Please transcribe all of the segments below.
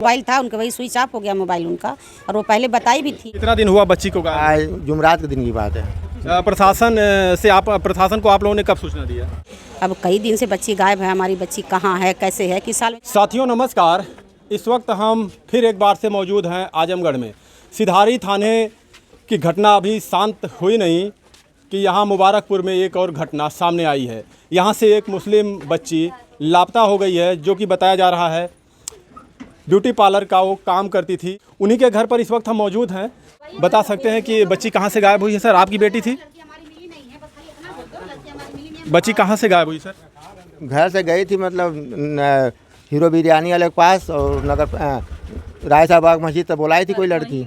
Mobile था उनका, वही स्विच ऑफ हो गया मोबाइल उनका, और वो पहले बताई भी थी। कितना दिन हुआ बच्ची को गायब? आज जुमरात के दिन की बात है। प्रशासन को आप लोगों ने कब सूचना दिया? अब कई दिन से बच्ची गायब है, हमारी बच्ची कहाँ है, कैसे है, किस साल। साथियों नमस्कार, इस वक्त हम फिर एक बार से मौजूद हैं आजमगढ़ में। सिधारी थाने की घटना अभी शांत हुई नहीं कि यहाँ मुबारकपुर में एक और घटना सामने आई है। यहाँ से एक मुस्लिम बच्ची लापता हो गई है, जो कि बताया जा रहा है ब्यूटी पार्लर का वो काम करती थी। उन्हीं के घर पर इस वक्त हम मौजूद हैं। बता सकते हैं कि बच्ची कहाँ से गायब हुई है? सर, आपकी बेटी थी? बच्ची कहाँ से गायब हुई सर? घर से गई थी मतलब हीरो बिरयानी वाले के पास, और नगर राय साहब बाग मस्जिद तक बुलाई थी कोई लड़की,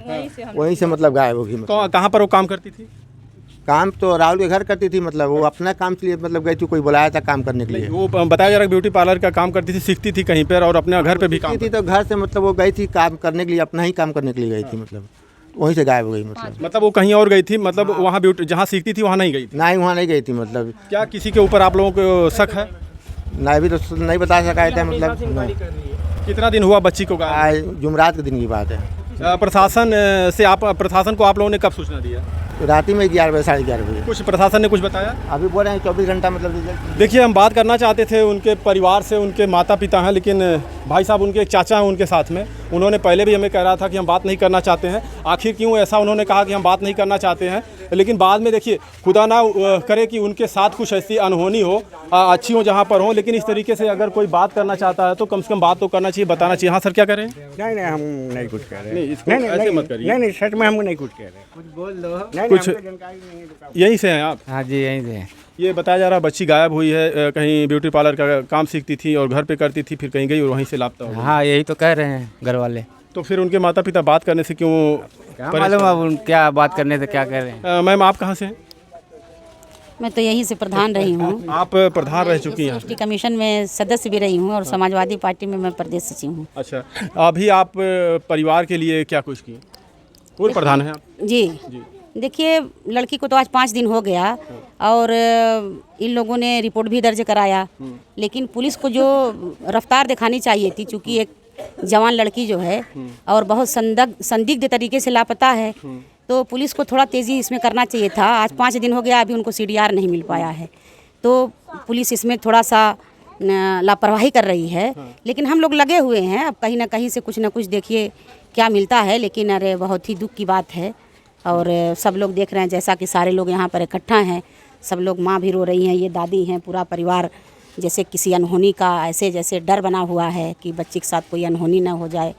वहीं से मतलब गायब होगी। मतलब कहाँ पर वो काम करती थी? काम तो राहुल के घर करती थी, मतलब वो अपना काम के लिए मतलब गई थी, कोई बुलाया था काम करने के लिए। वो बताया जा रहा है ब्यूटी पार्लर का काम करती थी, सीखती थी कहीं पर और अपने घर पे भी काम थी। तो घर से मतलब वो गई थी काम करने के लिए, अपना ही काम करने के लिए गई थी, मतलब वहीं से गायब हो गई। मतलब वो कहीं और गई थी? मतलब वहाँ ब्यूटी जहाँ सीखती थी वहाँ नहीं गई थी? नहीं, वहाँ नहीं गई थी। मतलब क्या किसी के ऊपर आप लोगों को शक है? नहीं, भी तो नहीं बता सका था। मतलब कितना दिन हुआ बच्ची को गायब? आज जुमरात के दिन की बात है। प्रशासन को आप लोगों ने कब सूचना दिया? रात ही में 11 बजे 11:30 बजे। कुछ प्रशासन ने कुछ बताया? अभी बोल रहे हैं 24 घंटा मतलब रिजल्ट। देखिए, हम बात करना चाहते थे उनके परिवार से, उनके माता पिता हैं, लेकिन भाई साहब उनके एक चाचा हैं उनके साथ में। उन्होंने पहले भी हमें कह रहा था कि हम बात नहीं करना चाहते हैं। आखिर क्यों ऐसा उन्होंने कहा कि हम बात नहीं करना चाहते हैं, लेकिन बाद में देखिए खुदा ना करे कि उनके साथ कुछ ऐसी अनहोनी हो, अच्छी हो जहाँ पर हो, लेकिन इस तरीके से अगर कोई बात करना चाहता है तो कम से कम बात तो करना चाहिए, बताना चाहिए। हाँ सर, क्या करें? नहीं, हम नहीं कुछ कह रहे। नहीं, ऐसे मत करिए। नहीं, सच में हम नहीं कुछ कह रहे। कुछ बोल दो। कुछ यहीं से हैं आप? हाँ जी, यहीं से। ये बताया जा रहा है बच्ची गायब हुई है, कहीं ब्यूटी पार्लर का काम सीखती थी और घर पे करती थी, फिर कहीं गई और वहीं से लापता हो गई। हाँ, यही तो कह रहे हैं घर वाले। तो फिर उनके माता पिता बात करने से क्यों मालूम अब क्या बात करने से क्या कह रहे हैं। मैम, आप कहाँ से हैं? मैं तो यहीं से प्रधान रही हूँ। आप प्रधान रह चुकी हैं? एसटी कमीशन में सदस्य भी रही हूँ और समाजवादी पार्टी में मैं प्रदेश सचिव हूँ। अच्छा, अभी आप परिवार के लिए क्या कुछ किए? पूर्व प्रधान हैं आप? जी। देखिए, लड़की को तो आज 5 दिन हो गया और इन लोगों ने रिपोर्ट भी दर्ज कराया, लेकिन पुलिस को जो रफ्तार दिखानी चाहिए थी, चूँकि एक जवान लड़की जो है और बहुत संदिग्ध तरीके से लापता है, तो पुलिस को थोड़ा तेज़ी इसमें करना चाहिए था। आज 5 दिन हो गया, अभी उनको CDR नहीं मिल पाया है, तो पुलिस इसमें थोड़ा सा लापरवाही कर रही है। लेकिन हम लोग लगे हुए हैं, अब कहीं ना कहीं से कुछ ना कुछ देखिए क्या मिलता है। लेकिन अरे बहुत ही दुख की बात है, और सब लोग देख रहे हैं जैसा कि सारे लोग यहाँ पर इकट्ठा हैं, सब लोग, माँ भी रो रही हैं, ये दादी हैं, पूरा परिवार जैसे किसी अनहोनी का ऐसे जैसे डर बना हुआ है कि बच्ची के साथ कोई अनहोनी ना हो जाए।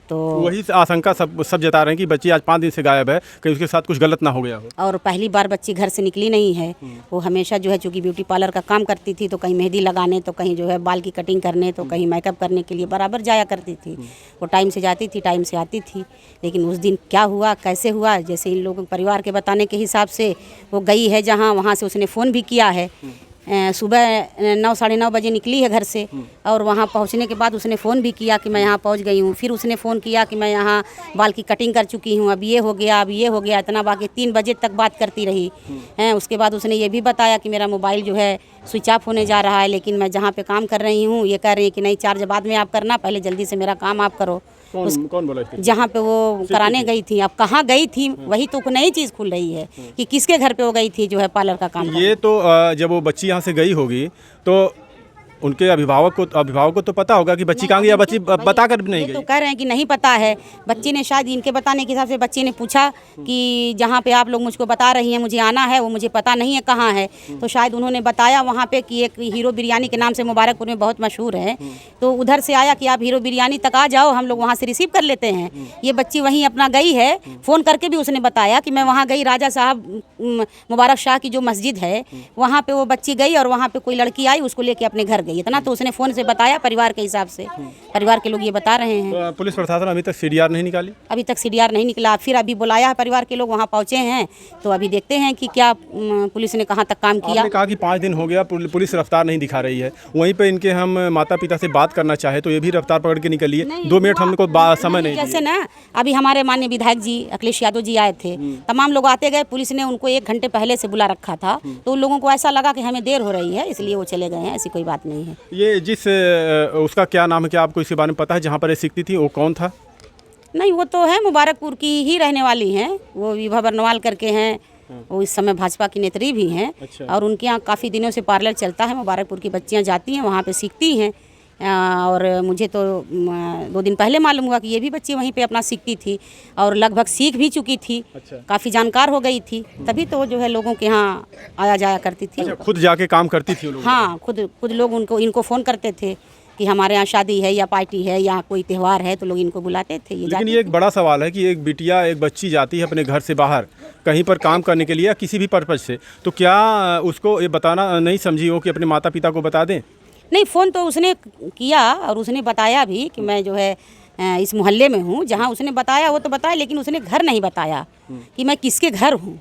तो वही आशंका सब जता रहे हैं कि बच्ची आज 5 दिन से गायब है, कहीं उसके साथ कुछ गलत ना हो गया हो। और पहली बार बच्ची घर से निकली नहीं है। वो हमेशा जो है, चूँकि ब्यूटी पार्लर का काम करती थी, तो कहीं मेहंदी लगाने, तो कहीं जो है बाल की कटिंग करने, तो कहीं मेकअप करने के लिए बराबर जाया करती थी। वो टाइम से जाती थी, टाइम से आती थी। लेकिन उस दिन क्या हुआ, कैसे हुआ, जैसे इन लोगों परिवार के बताने के हिसाब से वो गई है जहाँ, वहाँ से उसने फ़ोन भी किया है। सुबह 9 साढ़े 9 बजे निकली है घर से, और वहाँ पहुँचने के बाद उसने फ़ोन भी किया कि मैं यहाँ पहुँच गई हूँ। फिर उसने फ़ोन किया कि मैं यहाँ बाल की कटिंग कर चुकी हूँ, अब ये हो गया, अब ये हो गया, इतना बाकी 3 बजे तक बात करती रही हैं। उसके बाद उसने ये भी बताया कि मेरा मोबाइल जो है स्विच ऑफ होने जा रहा है, लेकिन मैं जहाँ पे काम कर रही हूँ ये कह रही है कि नहीं, चार्ज बाद में आप करना, पहले जल्दी से मेरा काम आप करो। कौन बोला? जहाँ पे वो कराने गई थी, अब कहाँ गई थी, वही तो नई चीज़ खुल रही है कि किसके घर पे वो गई थी जो है पार्लर का काम। ये तो जब वो बच्ची यहाँ से गई होगी तो उनके अभिभावक को तो पता होगा कि बच्ची कहाँ गई, या बच्ची बता कर भी नहीं गई? तो कह रहे हैं कि नहीं पता है। बच्ची ने शायद इनके बताने के हिसाब से बच्ची ने पूछा कि जहाँ पे आप लोग मुझको बता रही हैं मुझे आना है, वो मुझे पता नहीं है कहाँ है। तो शायद उन्होंने बताया वहाँ पे कि एक हीरो बिरयानी के नाम से मुबारकपुर में बहुत मशहूर है, तो उधर से आया कि आप हीरो बिरयानी तक आ जाओ, हम लोग वहाँ से रिसीव कर लेते हैं। ये बच्ची वहीं अपना गई है, फ़ोन करके भी उसने बताया कि मैं वहाँ गई, राजा साहब मुबारक शाह की जो मस्जिद है वहाँ पर वो बच्ची गई, और वहाँ पर कोई लड़की आई, उसको लेके अपने घर गई। इतना तो उसने फ़ोन से बताया परिवार के हिसाब से, परिवार के लोग ये बता रहे हैं। पुलिस प्रशासन अभी तक CDR नहीं निकाली? अभी तक CDR नहीं निकला। फिर अभी बुलाया है परिवार के लोग, वहाँ पहुँचे हैं, तो अभी देखते हैं कि क्या पुलिस ने कहाँ तक काम किया। आपने कहा कि 5 दिन हो गया, पुलिस रफ्तार नहीं दिखा रही है, वहीं पे इनके हम माता पिता से बात करना चाहे तो ये भी रफ्तार पकड़ के निकलिए। 2 मिनट हमको समय नहीं, जैसे ना अभी हमारे माननीय विधायक जी अखिलेश यादव जी आए थे, तमाम लोग आते गए, पुलिस ने उनको 1 घंटे पहले से बुला रखा था, तो उन लोगों को ऐसा लगा कि हमें देर हो रही है, इसलिए वो चले गए हैं। ऐसी कोई बात नहीं। नहीं है। ये जिस उसका क्या नाम है, क्या आपको इसके बारे में पता है, जहाँ पर ये सीखती थी वो कौन था? नहीं, वो तो है मुबारकपुर की ही रहने वाली हैं, वो विभा बरनवाल करके हैं, वो इस समय भाजपा की नेत्री भी हैं। अच्छा। और उनके यहाँ काफ़ी दिनों से पार्लर चलता है, मुबारकपुर की बच्चियाँ जाती हैं वहाँ पे सीखती हैं। और मुझे तो 2 दिन पहले मालूम हुआ कि ये भी बच्ची वहीं पे अपना सीखती थी और लगभग सीख भी चुकी थी। अच्छा। काफ़ी जानकार हो गई थी, तभी तो जो है लोगों के यहाँ आया जाया करती थी। अच्छा, खुद जाके काम करती थी वो लोग? हाँ, खुद लोग इनको फ़ोन करते थे कि हमारे यहाँ शादी है या पार्टी है या कोई त्यौहार है, तो लोग इनको बुलाते थे। लेकिन ये एक बड़ा सवाल है कि एक बिटिया, एक बच्ची जाती है अपने घर से बाहर कहीं पर काम करने के लिए या किसी भी पर्पज़ से, तो क्या उसको ये बताना नहीं समझी हो कि अपने माता पिता को बता दें? नहीं, फ़ोन तो उसने किया और उसने बताया भी कि मैं जो है इस मोहल्ले में हूँ। जहाँ उसने बताया वो तो बताया, लेकिन उसने घर नहीं बताया कि मैं किसके घर हूँ,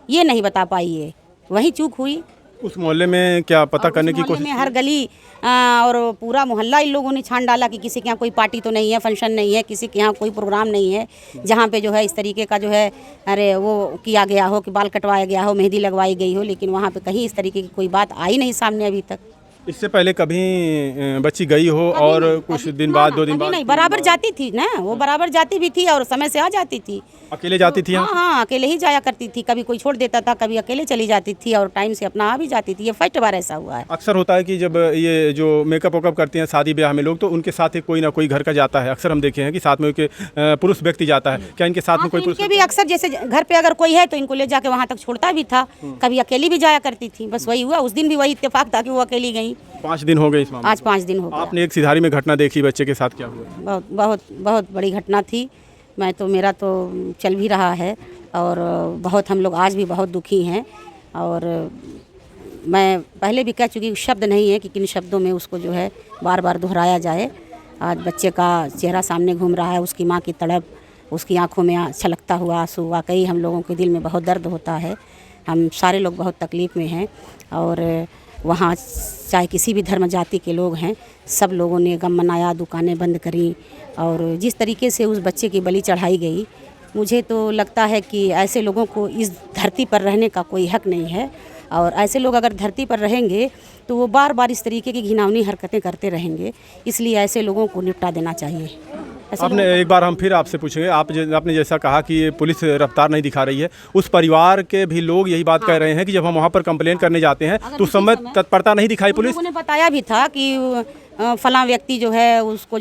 ये नहीं बता पाई है, वही चूक हुई। उस मोहल्ले में क्या पता करने की कोशिश? में हर गली और पूरा मोहल्ला इन लोगों ने छान डाला कि किसी के यहाँ कोई पार्टी तो नहीं है, फंक्शन नहीं है, किसी के यहाँ कोई प्रोग्राम नहीं है जहाँ पे जो है इस तरीके का जो है अरे वो किया गया हो कि बाल कटवाया गया हो, मेहंदी लगवाई गई हो, लेकिन वहाँ पे कहीं इस तरीके की कोई बात आई नहीं सामने अभी तक। इससे पहले कभी बच्ची गई हो और कुछ दिन बाद, 2 दिन बाद? नहीं, बराबर जाती थी ना, वो बराबर जाती भी थी और समय से आ जाती थी। अकेले जाती थी? हाँ, अकेले ही जाया करती थी, कभी कोई छोड़ देता था, कभी अकेले चली जाती थी और टाइम से अपना आ भी जाती थी। ये फर्स्ट बार ऐसा हुआ है। अक्सर होता है कि जब ये जो मेकअप वेकअप करते हैं शादी ब्याह में लोग, तो उनके साथ एक कोई ना कोई घर का जाता है। अक्सर हम देखे हैं कि साथ में उनके पुरुष व्यक्ति जाता है। क्या इनके साथ में कोई पुरुष? इनके भी अक्सर जैसे घर पे अगर कोई है तो इनको ले जाके वहाँ तक छोड़ता भी था, कभी अकेली भी जाया करती थी। बस वही हुआ, उस दिन भी वही इत्तेफाक था कि वो अकेली गई। 5 दिन हो गए इस मामले? आज 5 दिन हो गया। आपने एक सिधारी में घटना देखी, बच्चे के साथ क्या हुआ? बहुत बहुत बहुत बड़ी घटना थी। मैं तो मेरा तो चल भी रहा है और बहुत हम लोग आज भी बहुत दुखी हैं। और मैं पहले भी कह चुकी, शब्द नहीं है कि किन शब्दों में उसको जो है बार बार दोहराया जाए। आज बच्चे का चेहरा सामने घूम रहा है, उसकी माँ की तड़प, उसकी आंखों में छलकता हुआ आंसू, वाकई हम लोगों के दिल में बहुत दर्द होता है। हम सारे लोग बहुत तकलीफ़ में हैं और वहाँ चाहे किसी भी धर्म जाति के लोग हैं, सब लोगों ने गम मनाया, दुकानें बंद करी। और जिस तरीके से उस बच्चे की बलि चढ़ाई गई, मुझे तो लगता है कि ऐसे लोगों को इस धरती पर रहने का कोई हक नहीं है। और ऐसे लोग अगर धरती पर रहेंगे तो वो बार बार इस तरीके की घिनौनी हरकतें करते रहेंगे, इसलिए ऐसे लोगों को निपटा देना चाहिए। आपने एक बार हम फिर आपसे पूछेंगे, आपने जैसा कहा कि ये पुलिस रफ्तार नहीं दिखा रही है, उस परिवार के भी लोग यही बात कह रहे हैं कि जब हम वहाँ पर कंप्लेन करने जाते हैं तो उस समय तत्परता नहीं दिखाई पुलिस। उन्होंने बताया भी था कि फलां व्यक्ति जो है उसको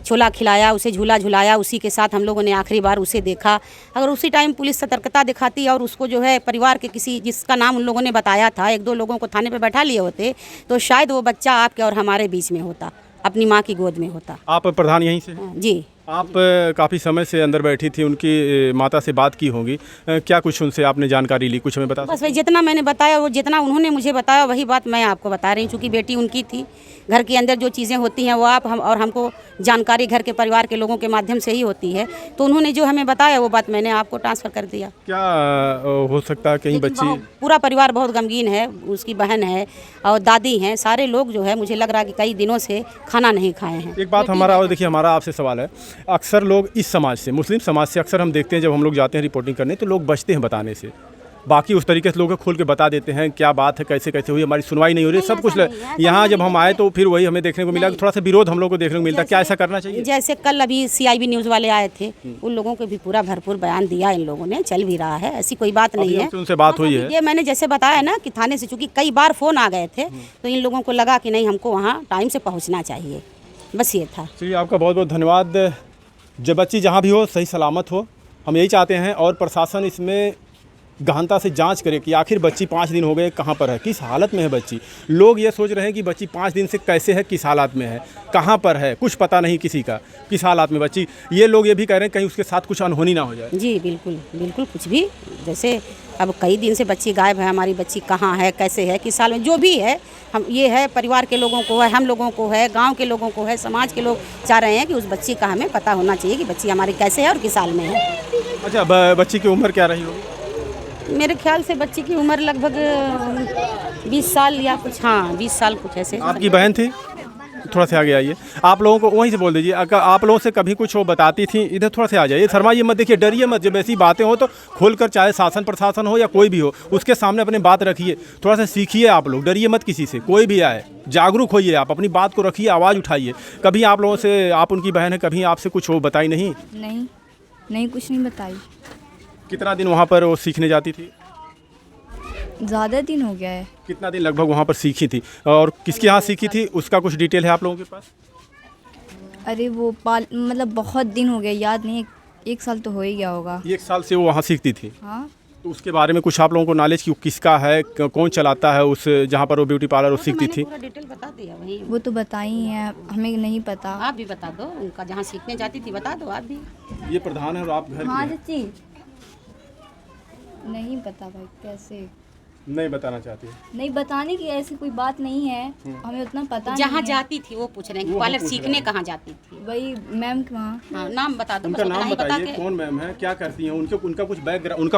छोला खिलाया, उसे झूला झुलाया, उसी के साथ हम लोगों ने आखिरी बार उसे देखा। अगर उसी टाइम पुलिस सतर्कता दिखाती और उसको जो है परिवार के किसी जिसका नाम उन लोगों ने बताया था, 1-2 लोगों को थाने पे बैठा लिए होते, तो शायद वो बच्चा आपके और हमारे बीच में होता, अपनी माँ की गोद में होता। आप प्रधान यहीं से हैं? जी। आप काफ़ी समय से अंदर बैठी थी, उनकी माता से बात की होगी, क्या कुछ उनसे आपने जानकारी ली, कुछ हमें बता? बस वही जितना मैंने बताया, वो जितना उन्होंने मुझे बताया वही बात मैं आपको बता रही हूँ। चूँकि बेटी उनकी थी, घर के अंदर जो चीज़ें होती हैं वो आप हम और हमको जानकारी घर के परिवार के लोगों के माध्यम से ही होती है, तो उन्होंने जो हमें बताया वो बात मैंने आपको ट्रांसफ़र कर दिया। क्या हो सकता है कहीं बच्ची? पूरा परिवार बहुत गमगीन है, उसकी बहन है और दादी हैं, सारे लोग जो है मुझे लग रहा है कि कई दिनों से खाना नहीं खाए हैं। एक बात हमारा, और देखिए हमारा आपसे सवाल है, अक्सर लोग इस समाज से, मुस्लिम समाज से अक्सर हम देखते हैं जब हम लोग जाते हैं रिपोर्टिंग करने तो लोग बचते हैं बताने से, बाकी उस तरीके से लोग खोल के बता देते हैं क्या बात है, कैसे कैसे हुई, हमारी सुनवाई नहीं हो रही, सब कुछ। यहाँ जब हम आए तो फिर वही हमें देखने को मिला कि थोड़ा सा विरोध हम लोग को देखने को मिलता। क्या ऐसा करना चाहिए? जैसे कल अभी CIB न्यूज़ वाले आए थे, उन लोगों को भी पूरा भरपूर बयान दिया इन लोगों ने, चल भी रहा है, ऐसी कोई बात नहीं है। उनसे बात हुई है? ये मैंने जैसे बताया ना कि थाने से चूँकि कई बार फ़ोन आ गए थे तो इन लोगों को लगा कि नहीं, हमको वहाँ टाइम से पहुँचना चाहिए, बस ये था। चलिए, आपका बहुत बहुत धन्यवाद। जब बच्ची जहाँ भी हो सही सलामत हो, हम यही चाहते हैं और प्रशासन इसमें गहनता से जांच करे कि आखिर बच्ची 5 दिन हो गए कहाँ पर है, किस हालत में है बच्ची। लोग ये सोच रहे हैं कि बच्ची 5 दिन से कैसे है, किस हालत में है, कहाँ पर है, कुछ पता नहीं किसी का, किस हालत में बच्ची। ये लोग ये भी कह रहे हैं कहीं उसके साथ कुछ अनहोनी ना हो जाए। जी बिल्कुल बिल्कुल, कुछ भी, जैसे अब कई दिन से बच्ची गायब है, हमारी बच्ची कहाँ है, कैसे है, किस साल में, जो भी है, हम ये है परिवार के लोगों को है, हम लोगों को है, गांव के लोगों को है, समाज के लोग चाह रहे हैं कि उस बच्ची का हमें पता होना चाहिए कि बच्ची हमारी कैसे है और किस साल में है। अच्छा, बच्ची की उम्र क्या रही होगी? मेरे ख्याल से बच्ची की उम्र लगभग 20 साल या कुछ, हाँ 20 साल कुछ ऐसे। आपकी बहन थी? थोड़ा से आगे आइए। आप लोगों को वहीं से बोल दीजिए, अगर आप लोगों से कभी कुछ वो बताती थी, इधर थोड़ा से आ जाइए। शर्माइए मत, देखिए डरिए मत। जब ऐसी बातें हो तो खोलकर, चाहे शासन प्रशासन हो या कोई भी हो, उसके सामने अपनी बात रखिए। थोड़ा सा सीखिए आप लोग, डरिए मत किसी से, कोई भी आए, जागरूक होइए, आप अपनी बात को रखिए, आवाज़ उठाइए। कभी आप लोगों से, आप उनकी बहन है, कभी आपसे कुछ वो बताई नहीं? नहीं कुछ नहीं बताई। कितना दिन वहाँ पर वो सीखने जाती थी? ज़्यादा दिन हो गया है। कितना दिन लगभग वहाँ पर सीखी थी, और किसके यहाँ सीखी थी, उसका कुछ डिटेल है आप लोगों के पास? अरे वो मतलब बहुत दिन हो गया, याद नहीं, एक साल तो हो ही गया होगा। 1 साल से वो वहाँ सीखती थी। हाँ। तो उसके बारे में कुछ आप लोगों को नॉलेज, कि किसका है, कौन चलाता है उस जहाँ पर वो ब्यूटी पार्लर वो सीखती थी? पूरा डिटेल बता दिया वही। वो तो बताई हैं, हमें नहीं पता। आप भी बता दो, उनका जहाँ सीखने जाती थी बता दो आप भी। ये प्रधान है और आप घर हाँ के हैं। चाची, नहीं पता भाई, कैसे नहीं बताना चाहती है? नहीं बताने की ऐसी कोई बात नहीं है, हमें उतना पता जहाँ नहीं है। जाती थी वो पूछ रहे हैं कि पार्लर सीखने कहाँ जाती थी। वही मैम के वहाँ। हाँ, नाम बता दो, उनका बस उतना नाम ही बता बताइए, के। कौन मैम है, क्या करती हैं, उनका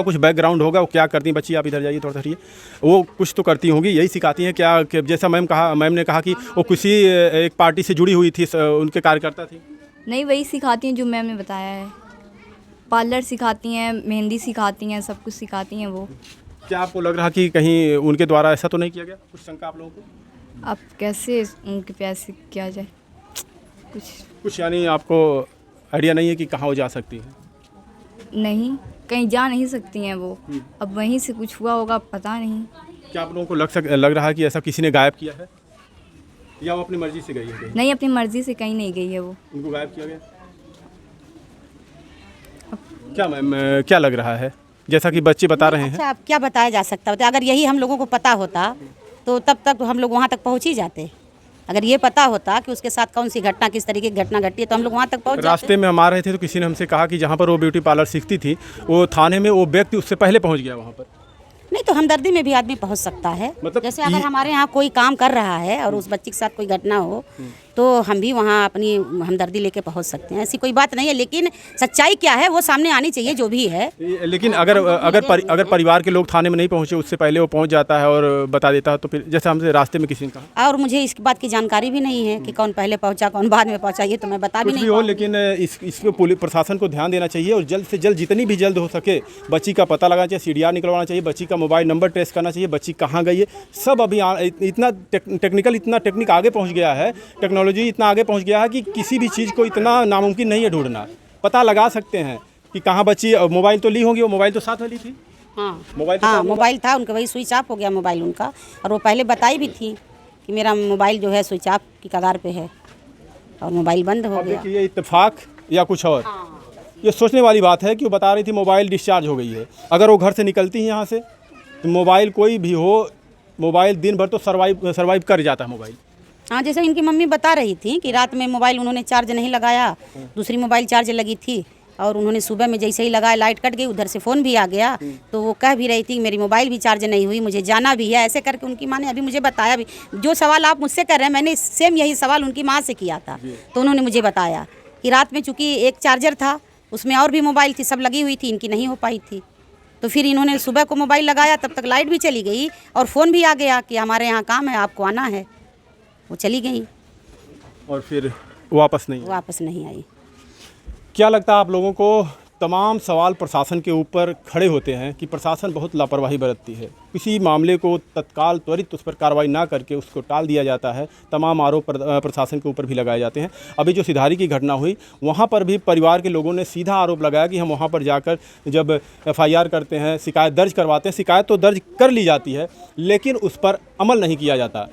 कुछ बैकग्राउंड होगा, वो क्या करती हैं। बच्ची आप इधर जाइए थोड़ा सा हटिए। वो कुछ तो करती होंगी, यही सिखाती हैं क्या? जैसा मैम ने कहा कि वो किसी एक पार्टी से जुड़ी हुई थी, उनके कार्यकर्ता थी। नहीं, वही सिखाती हैं जो मैम ने बताया है। पार्लर सिखाती हैं, मेहंदी सिखाती हैं, सब कुछ सिखाती हैं वो। क्या आपको लग रहा कि कहीं उनके द्वारा ऐसा तो नहीं किया गया? कुछ शंका आप लोगों को? अब कैसे उनके पैसे किया जाए, कुछ यानी आपको आइडिया नहीं है कि कहाँ वो जा सकती है? नहीं, कहीं जा नहीं सकती हैं वो। अब वहीं से कुछ हुआ होगा, पता नहीं। क्या आप लोगों को लग रहा है कि ऐसा किसी ने गायब किया है, या वो अपनी मर्जी से गई है कहीं? नहीं, अपनी मर्जी से कहीं नहीं गई है वो। उनको गायब किया गया? क्या मैम, क्या लग रहा है, जैसा कि बच्चे बता रहे हैं? अच्छा, अब क्या बताया जा सकता होता? अगर यही हम लोगों को पता होता तो तब तक हम लोग वहाँ तक पहुँच ही जाते। अगर ये पता होता कि उसके साथ कौन सी घटना, किस तरीके की घटना घटी है, तो हम लोग वहाँ तक पहुँच जाते। रास्ते में हम आ रहे थे तो किसी ने हमसे कहा कि जहाँ पर वो ब्यूटी पार्लर सीखती थी, वो थाने में वो व्यक्ति उससे पहले पहुँच गया वहाँ पर। नहीं तो हमदर्दी में भी आदमी पहुँच सकता है। मतलब जैसे अगर हमारे यहाँ कोई काम कर रहा है और उस बच्ची के साथ कोई घटना हो, तो हम भी वहाँ अपनी हमदर्दी लेके पहुँच सकते हैं, ऐसी कोई बात नहीं है। लेकिन सच्चाई क्या है वो सामने आनी चाहिए, जो भी है। लेकिन अगर परिवार के लोग थाने में नहीं पहुँचे, उससे पहले वो पहुँच जाता है और बता देता है, तो फिर जैसे हमसे रास्ते में किसी ने कहा। और मुझे इस बात की जानकारी भी नहीं है कि कौन पहले पहुँचा, कौन बाद में पहुँचा, ये तो मैं बता भी कुछ नहीं भी हो, पाऊंगी। लेकिन इसको पुलिस प्रशासन को ध्यान देना चाहिए और जल्द से जल्द, जितनी भी जल्द हो सके, बच्ची का पता लगाना चाहिए, सीडीआर निकलवाना चाहिए, बच्ची का मोबाइल नंबर ट्रेस करना चाहिए, बच्ची कहाँ गई है। सब अभी इतना टेक्निक आगे पहुँच गया है, टेक्नोलॉजी इतना आगे पहुँच गया है कि किसी भी चीज़ को इतना नामुमकिन नहीं है ढूंढना। पता लगा सकते हैं कि कहाँ बच्ची। मोबाइल तो ली होंगी, वो मोबाइल तो साथ वाली थी। हाँ, मोबाइल था उनका, वही स्विच ऑफ हो गया मोबाइल उनका। और वो पहले बताई भी थी कि मेरा मोबाइल जो है स्विच ऑफ की कगार पे है, और मोबाइल बंद हो गया। ये इत्तेफाक या कुछ और, ये सोचने वाली बात है कि वो बता रही थी मोबाइल डिस्चार्ज हो गई है। अगर वो घर से निकलती हैं यहाँ से, तो मोबाइल कोई भी हो, मोबाइल दिन भर तो सर्वाइव कर जाता है मोबाइल। हाँ, जैसे इनकी मम्मी बता रही थी कि रात में मोबाइल उन्होंने चार्ज नहीं लगाया, दूसरी मोबाइल चार्ज लगी थी, और उन्होंने सुबह में जैसे ही लगाया लाइट कट गई, उधर से फ़ोन भी आ गया। तो वो कह भी रही थी मेरी मोबाइल भी चार्ज नहीं हुई, मुझे जाना भी है, ऐसे करके उनकी माँ ने अभी मुझे बताया भी। जो सवाल आप मुझसे कर रहे हैं, मैंने सेम यही सवाल उनकी माँ से किया था। तो उन्होंने मुझे बताया कि रात में चूँकि एक चार्जर था, उसमें और भी मोबाइल थी, सब लगी हुई थी, इनकी नहीं हो पाई थी। तो फिर इन्होंने सुबह को मोबाइल लगाया, तब तक लाइट भी चली गई और फ़ोन भी आ गया कि हमारे यहाँ काम है, आपको आना है। वो चली गई और फिर वापस नहीं आई। क्या लगता है आप लोगों को? तमाम सवाल प्रशासन के ऊपर खड़े होते हैं कि प्रशासन बहुत लापरवाही बरतती है, किसी मामले को तत्काल त्वरित उस पर कार्रवाई ना करके उसको टाल दिया जाता है। तमाम आरोप प्रशासन के ऊपर भी लगाए जाते हैं। अभी जो सिधारी की घटना हुई, वहाँ पर भी परिवार के लोगों ने सीधा आरोप लगाया कि हम वहाँ पर जाकर जब FIR करते हैं, शिकायत दर्ज करवाते हैं, शिकायत तो दर्ज कर ली जाती है, लेकिन उस पर अमल नहीं किया जाता।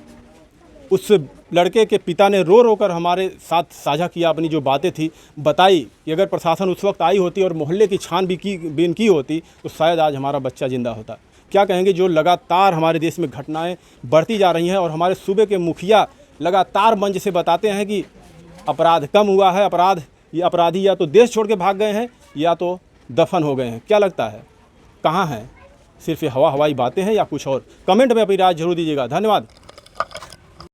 उस लड़के के पिता ने रो रो कर हमारे साथ साझा किया, अपनी जो बातें थी बताई कि अगर प्रशासन उस वक्त आई होती और मोहल्ले की छानबीन की होती, तो शायद आज हमारा बच्चा ज़िंदा होता। क्या कहेंगे, जो लगातार हमारे देश में घटनाएं बढ़ती जा रही हैं और हमारे सूबे के मुखिया लगातार मंच से बताते हैं कि अपराध कम हुआ है, अपराधी या तो देश छोड़ के भाग गए हैं या तो दफन हो गए हैं। क्या लगता है, कहाँ हैं? सिर्फ ये हवाई बातें हैं या कुछ और? कमेंट में अपनी राय जरूर दीजिएगा। धन्यवाद।